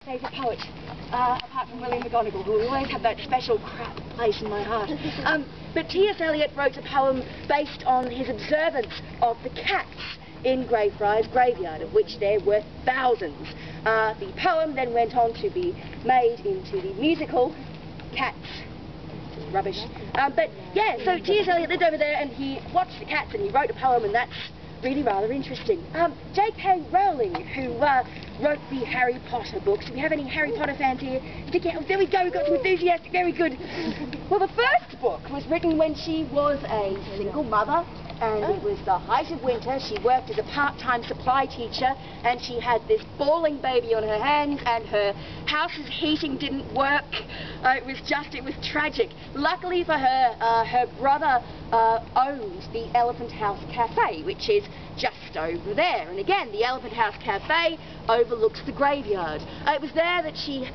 favourite poet, apart from William McGonagall, who will always have that special crap place in my heart. But T.S. Eliot wrote a poem based on his observance of the cats in Greyfriar's graveyard, of which there were thousands. The poem then went on to be made into the musical Cats. Rubbish. But yeah, so T.S. Eliot lived over there and he watched the cats and he wrote a poem, and that's really rather interesting. J.K. Rowling, who wrote the Harry Potter books. Do we have any Harry Potter fans here? There we go, we've got some enthusiastic, very good. Well, the first book was written when she was a single mother, and it was the height of winter. She worked as a part-time supply teacher, and she had this bawling baby on her hands, and her house's heating didn't work. It was tragic. Luckily for her, her brother owned the Elephant House Cafe, which is just over there. And again, the Elephant House Cafe overlooks the graveyard. It was there that she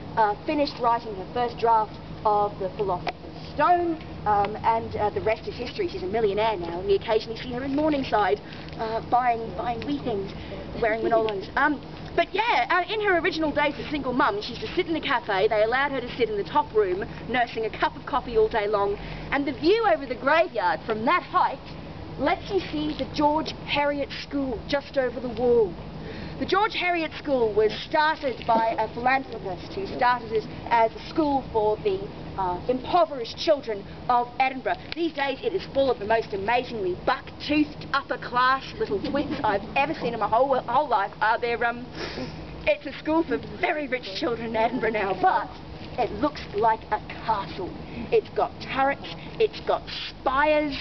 finished writing her first draft of the Philosopher's Stone, and the rest is history. She's a millionaire now, and we occasionally see her in Morningside buying wee things, wearing Manolos. But yeah, in her original days as a single mum, she used to sit in the cafe. They allowed her to sit in the top room, nursing a cup of coffee all day long, and the view over the graveyard from that height lets you see the George Heriot School just over the wall. The George Heriot School was started by a philanthropist who started it as a school for the impoverished children of Edinburgh. These days it is full of the most amazingly buck-toothed, upper-class little twits I've ever seen in my whole life. It's a school for very rich children in Edinburgh now, but it looks like a castle. It's got turrets, it's got spires.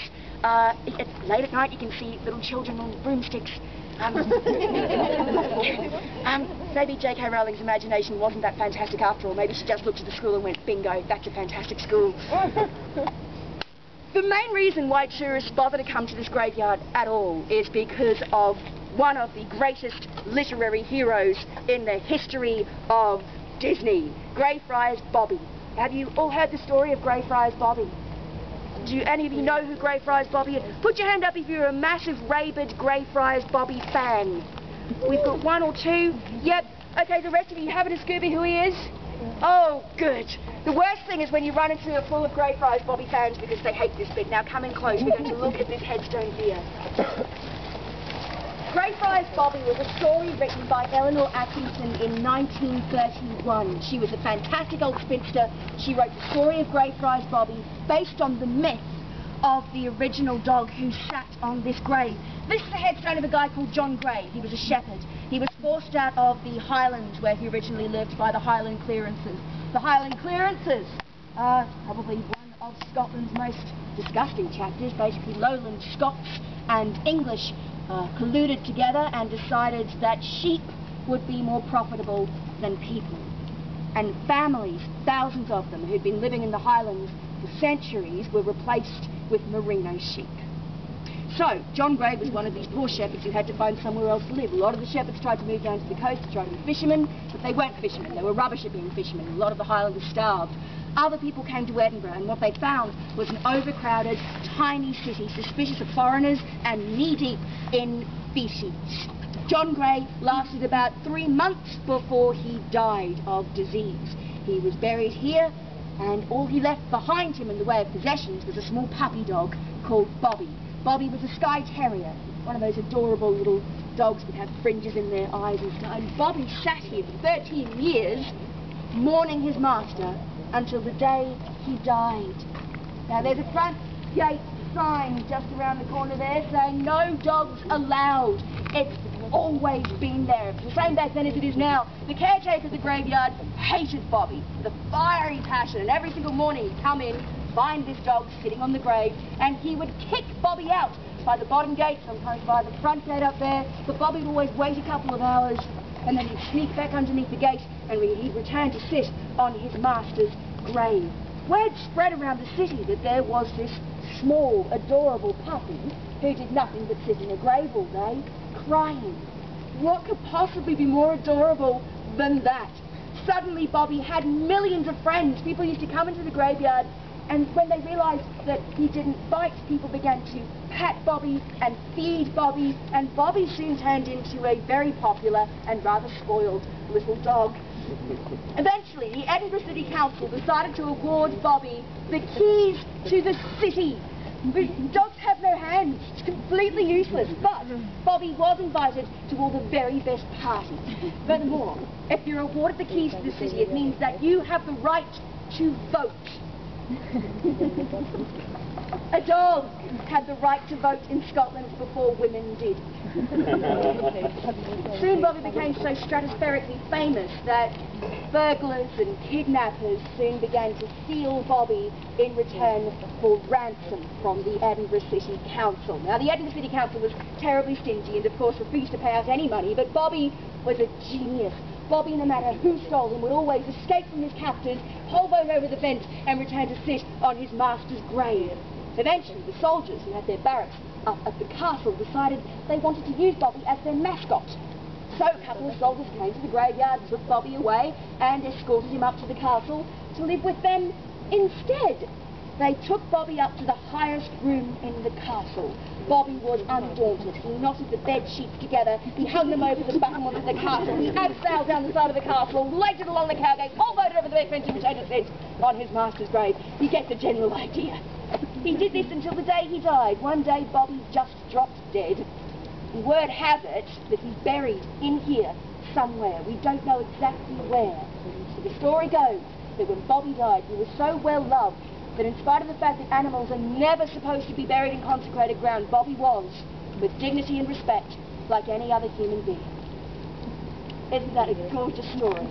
Late at night you can see little children on broomsticks. Maybe J.K. Rowling's imagination wasn't that fantastic after all. Maybe she just looked at the school and went, bingo, that's a fantastic school. The main reason why tourists bother to come to this graveyard at all is because of one of the greatest literary heroes in the history of Disney, Greyfriar's Bobby. Have you all heard the story of Greyfriar's Bobby? Do any of you know who Greyfriar's Bobby is? Put your hand up if you're a massive rabid Greyfriar's Bobby fan. We've got one or two. Yep. Okay, the rest of you haven't a Scooby who he is? Oh, good. The worst thing is when you run into a full of Greyfriar's Bobby fans because they hate this bit. Now come in close. We're going to look at this headstone here. Greyfriar's Bobby was a story written by Eleanor Atkinson in 1931. She was a fantastic old spinster. She wrote the story of Greyfriar's Bobby based on the myth of the original dog who sat on this grave. This is a headstone of a guy called John Gray. He was a shepherd. He was forced out of the Highlands where he originally lived by the Highland Clearances. The Highland Clearances are probably one of Scotland's most disgusting chapters. Basically, Lowland Scots and English colluded together and decided that sheep would be more profitable than people. And families, thousands of them, who'd been living in the Highlands for centuries, were replaced with merino sheep. So, John Gray was one of these poor shepherds who had to find somewhere else to live. A lot of the shepherds tried to move down to the coast to try to be fishermen, but they weren't fishermen. They were rubbish at being fishermen. A lot of the Highlanders starved. Other people came to Edinburgh, and what they found was an overcrowded, tiny city, suspicious of foreigners and knee-deep in feces. John Gray lasted about 3 months before he died of disease. He was buried here, and all he left behind him in the way of possessions was a small puppy dog called Bobby. Bobby was a Skye Terrier, one of those adorable little dogs that have fringes in their eyes and stuff. And Bobby sat here for 13 years, mourning his master, until the day he died. Now there's a front gate sign just around the corner there saying no dogs allowed. It's always been there. It's the same back then as it is now. The caretaker of the graveyard hated Bobby with a fiery passion, and every single morning he'd come in, find this dog sitting on the grave, and he would kick Bobby out by the bottom gate, sometimes by the front gate up there, but Bobby would always wait a couple of hours and then he'd sneak back underneath the gate and he'd return to sit on his master's grave. Word spread around the city that there was this small, adorable puppy who did nothing but sit in a grave all day, crying. What could possibly be more adorable than that? Suddenly Bobby had millions of friends. People used to come into the graveyard, and when they realised that he didn't bite, people began to pat Bobby and feed Bobby, and Bobby soon turned into a very popular and rather spoiled little dog. Eventually, the Edinburgh City Council decided to award Bobby the keys to the city. Dogs have no hands. It's completely useless. But Bobby was invited to all the very best parties. Furthermore, if you're awarded the keys to the city, it means that you have the right to vote. A dog had the right to vote in Scotland before women did. Soon Bobby became so stratospherically famous that burglars and kidnappers soon began to steal Bobby in return for ransom from the Edinburgh City Council. Now, the Edinburgh City Council was terribly stingy and, of course, refused to pay out any money, but Bobby was a genius. Bobby, no matter who stole him, would always escape from his captors, hover over the fence, and return to sit on his master's grave. Eventually, the soldiers who had their barracks up at the castle decided they wanted to use Bobby as their mascot. So a couple of soldiers came to the graveyard, took Bobby away, and escorted him up to the castle to live with them instead. They took Bobby up to the highest room in the castle. Bobby was undaunted. He knotted the bed sheets together, he hung them over the battlements of the castle, he abseiled down the side of the castle, legged it along the cowgate, hovered over the back fence and returned to sit on his master's grave. You get the general idea. He did this until the day he died. One day Bobby just dropped dead. Word has it that he's buried in here somewhere. We don't know exactly where. So the story goes that when Bobby died, he was so well loved that in spite of the fact that animals are never supposed to be buried in consecrated ground, Bobby was, with dignity and respect, like any other human being. Isn't that a gorgeous story?